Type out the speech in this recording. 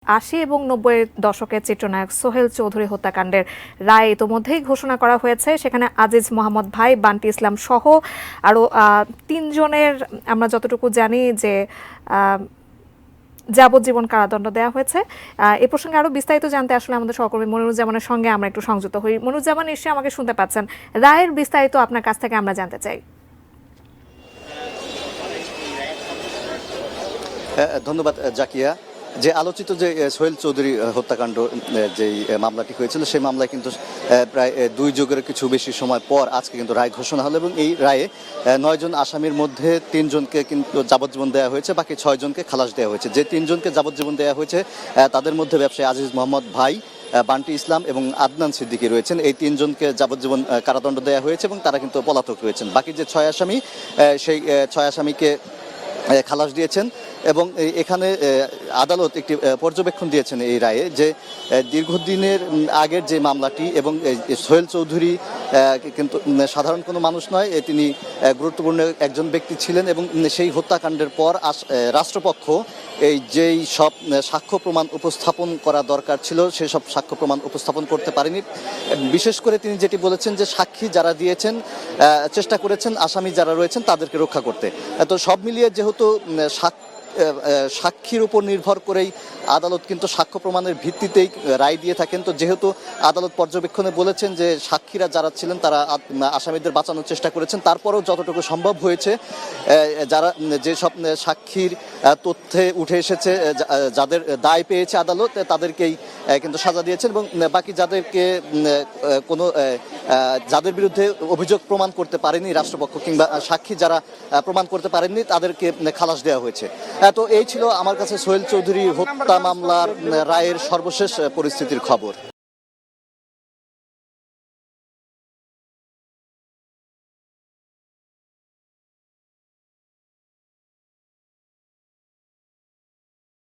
৮০ এবং ৯০-এর দশকের চিত্রনায়ক সোহেল চৌধুরী হত্যাকাণ্ডের রায় ইতোমধ্যেই ঘোষণা করা হয়েছে। সেখানে আজিজ মোহাম্মদ ভাই, বান্টি ইসলাম সহ আরও ৩ জনের আমরা যতটুকু জানি যে যাবজ্জীবন কারাদণ্ড দেওয়া হয়েছে। এ প্রসঙ্গে আরও বিস্তারিত জানতে আসলে আমাদের সহকর্মী মনিরুজ্জামানের সঙ্গে আমরা একটু সংযুক্ত হই। মনিরুজ্জামান, নিশ্চয়ই আমাকে শুনতে পাচ্ছেন। রায়ের বিস্তারিত আপনার কাছ থেকে আমরা জানতে চাই। ধন্যবাদ জাকিয়া। যে আলোচিত যে সোহেল চৌধুরী হত্যাকাণ্ড যে মামলাটি হয়েছিল সেই মামলায় কিন্তু প্রায় 2 যুগের কিছু বেশি সময় পর আজকে কিন্তু রায় ঘোষণা হলো এবং এই রায়ে 9 জন আসামির মধ্যে 3 জনকে কিন্তু যাবজ্জীবন দেওয়া হয়েছে, বাকি 6 জনকে খালাস দেওয়া হয়েছে। যে 3 জনকে যাবজ্জীবন দেওয়া হয়েছে তাদের মধ্যে ব্যবসায়ী আজিজ মোহাম্মদ ভাই, বান্টি ইসলাম এবং আদনান সিদ্দিকী রয়েছেন। এই 3 জনকে যাবজ্জীবন কারাদণ্ড দেওয়া হয়েছে এবং তারা কিন্তু পলাতক রয়েছেন। বাকি যে 6 আসামি সেই 6 আসামিকে খালাস দিয়েছেন এবং এখানে আদালত একটি পর্যবেক্ষণ দিয়েছেন এই রায়ে যে দীর্ঘদিনের আগের যে মামলাটি এবং সোহেল চৌধুরী কিন্তু সাধারণ কোনো মানুষ নয়, তিনি গুরুত্বপূর্ণ একজন ব্যক্তি ছিলেন এবং সেই হত্যাকাণ্ডের পর রাষ্ট্রপক্ষ এই যেই সব সাক্ষ্য প্রমাণ উপস্থাপন করা দরকার ছিল সেসব সাক্ষ্য প্রমাণ উপস্থাপন করতে পারেনি। বিশেষ করে তিনি যেটি বলেছেন যে সাক্ষী যারা দিয়েছেন চেষ্টা করেছেন আসামি যারা রয়েছেন তাদেরকে রক্ষা করতে। তো সব মিলিয়ে যেহেতু সাক্ষীর উপর নির্ভর করেই আদালত কিন্তু সাক্ষ্য প্রমাণের ভিত্তিতেই রায় দিয়ে থাকেন। তো যেহেতু আদালত পর্যবেক্ষণে বলেছেন যে সাক্ষীরা যারা ছিলেন তারা আসামিদের বাঁচানোর চেষ্টা করেছেন, তারপরেও যতটুকু সম্ভব হয়েছে যারা যেসব সাক্ষীর তথ্যে উঠে এসেছে যাদের দায় পেয়েছে আদালত তাদেরকেই কিন্তু সাজা দিয়েছেন এবং বাকি যাদেরকে যাদের বিরুদ্ধে অভিযোগ প্রমাণ করতে পারেনি রাষ্ট্রপক্ষ কিংবা সাক্ষী যারা প্রমাণ করতে পারেননি তাদেরকে খালাস দেওয়া হয়েছে। তো এই ছিল আমার কাছে সোহেল চৌধুরী হত্যা মামলার রায়ের সর্বশেষ পরিস্থিতির খবর।